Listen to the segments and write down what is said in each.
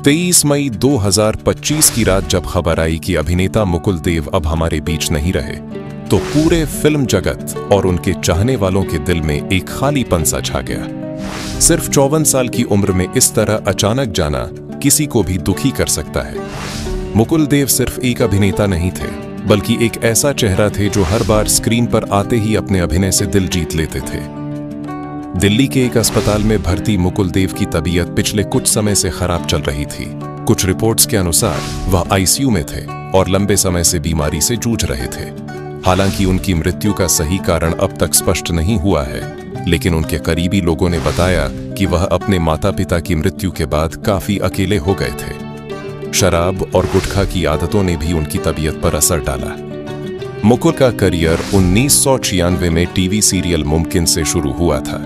23 मई 2025 की रात जब खबर आई कि अभिनेता मुकुल देव अब हमारे बीच नहीं रहे, तो पूरे फिल्म जगत और उनके चाहने वालों के दिल में एक खालीपन सा छा गया। सिर्फ 54 साल की उम्र में इस तरह अचानक जाना किसी को भी दुखी कर सकता है। मुकुल देव सिर्फ एक अभिनेता नहीं थे, बल्कि एक ऐसा चेहरा थे जो हर बार स्क्रीन पर आते ही अपने अभिनय से दिल जीत लेते थे। दिल्ली के एक अस्पताल में भर्ती मुकुल देव की तबीयत पिछले कुछ समय से खराब चल रही थी। कुछ रिपोर्ट्स के अनुसार वह आईसीयू में थे और लंबे समय से बीमारी से जूझ रहे थे। हालांकि उनकी मृत्यु का सही कारण अब तक स्पष्ट नहीं हुआ है, लेकिन उनके करीबी लोगों ने बताया कि वह अपने माता पिता की मृत्यु के बाद काफी अकेले हो गए थे। शराब और गुटखा की आदतों ने भी उनकी तबीयत पर असर डाला। मुकुल का करियर 1996 में टीवी सीरियल मुमकिन से शुरू हुआ था,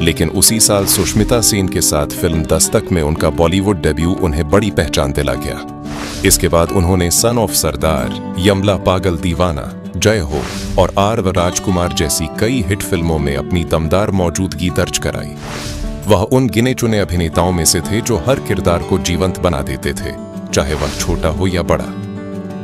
लेकिन उसी साल सुष्मिता सेन के साथ फिल्म दस्तक में उनका बॉलीवुड डेब्यू उन्हें बड़ी पहचान दिला गया। इसके बाद उन्होंने सन ऑफ सरदार, यमला पागल दीवाना, जय हो और आर राजकुमार जैसी कई हिट फिल्मों में अपनी दमदार मौजूदगी दर्ज कराई। वह उन गिने चुने अभिनेताओं में से थे जो हर किरदार को जीवंत बना देते थे, चाहे वह छोटा हो या बड़ा।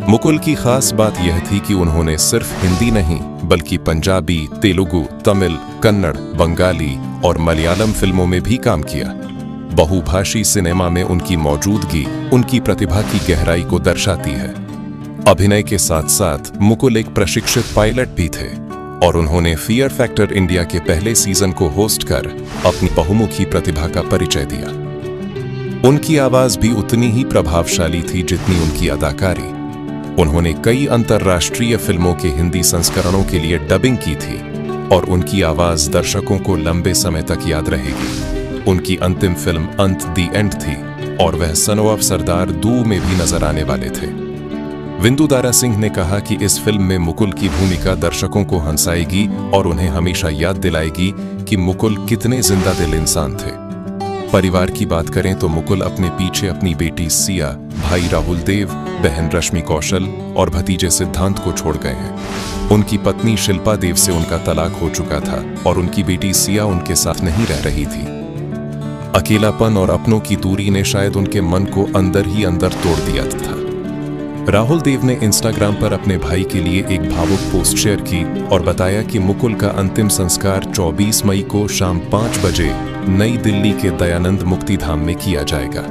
मुकुल की खास बात यह थी कि उन्होंने सिर्फ हिंदी नहीं, बल्कि पंजाबी, तेलुगु, तमिल, कन्नड़, बंगाली और मलयालम फिल्मों में भी काम किया। बहुभाषी सिनेमा में उनकी मौजूदगी उनकी प्रतिभा की गहराई को दर्शाती है। अभिनय के साथ साथ मुकुल एक प्रशिक्षित पायलट भी थे और उन्होंने फियर फैक्टर इंडिया के पहले सीजन को होस्ट कर अपनी बहुमुखी प्रतिभा का परिचय दिया। उनकी आवाज भी उतनी ही प्रभावशाली थी जितनी उनकी अदाकारी। उन्होंने कई अंतर्राष्ट्रीय फिल्मों के हिंदी संस्करणों के लिए डबिंग की थी और उनकी आवाज दर्शकों को लंबे समय तक याद रहेगी। उनकी अंतिम फिल्म अंत दी एंड थी और वह सन ऑफ सरदार 2 में भी नजर आने वाले थे। विंदु दारा सिंह ने कहा कि इस फिल्म में मुकुल की भूमिका दर्शकों को हंसाएगी और उन्हें हमेशा याद दिलाएगी कि मुकुल कितने जिंदा दिल इंसान थे। परिवार की बात करें तो मुकुल अपने पीछे अपनी बेटी सिया, भाई राहुल देव, बहन रश्मि कौशल और भतीजे सिद्धांत को छोड़ गए हैं। उनकी पत्नी शिल्पा देव से उनका तलाक हो चुका था और उनकी बेटी सिया उनके साथ नहीं रह रही थी। अकेलापन और अपनों की दूरी ने शायद उनके मन को अंदर ही अंदर तोड़ दिया था। राहुल देव ने इंस्टाग्राम पर अपने भाई के लिए एक भावुक पोस्ट शेयर की और बताया कि मुकुल का अंतिम संस्कार 24 मई को शाम 5 बजे नई दिल्ली के दयानंद मुक्तिधाम में किया जाएगा।